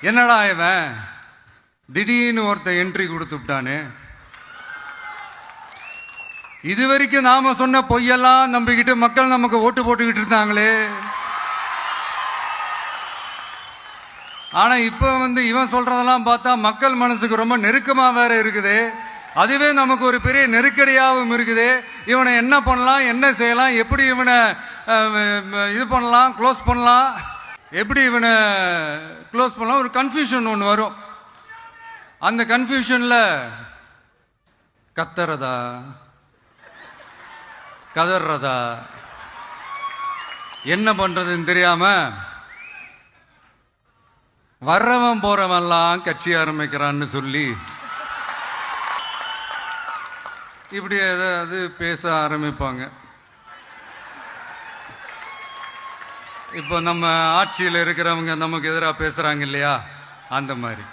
என்னடா இவன் திடீர்னு ஒருத்த என்ட்ரி கொடுத்து விட்டானு. இது வரைக்கும் நாம சொன்ன பொய்யெல்லாம் நம்பிக்கிட்டு மக்கள் நமக்கு ஓட்டு போட்டுக்கிட்டு இருந்தாங்களே. ஆனா இப்ப இவன் சொல்றதெல்லாம் பார்த்தா மக்கள் மனசுக்கு ரொம்ப நெருக்கமா வேற இருக்குது. அதுவே நமக்கு ஒரு பெரிய நெருக்கடியாகவும் இருக்குது. இவனை என்ன பண்ணலாம், என்ன செய்யலாம், எப்படி இவனை இது பண்ணலாம், க்ளோஸ் பண்ணலாம், எப்படி இவனை க்ளோஸ் பண்ணலாம், ஒரு கன்ஃபியூஷன் ஒன்று வரும். அந்த கன்ஃபியூஷன்ல கத்துறதா கதறதா என்ன பண்றதுன்னு தெரியாம வர்றவன் போறவன்லாம் கட்சி ஆரம்பிக்கிறான்னு சொல்லி இப்படி ஏதாவது பேச ஆரம்பிப்பாங்க. இப்போ நம்ம ஆட்சியில் இருக்கிறவங்க நமக்கு எதிராக பேசுறாங்க இல்லையா, அந்த மாதிரி.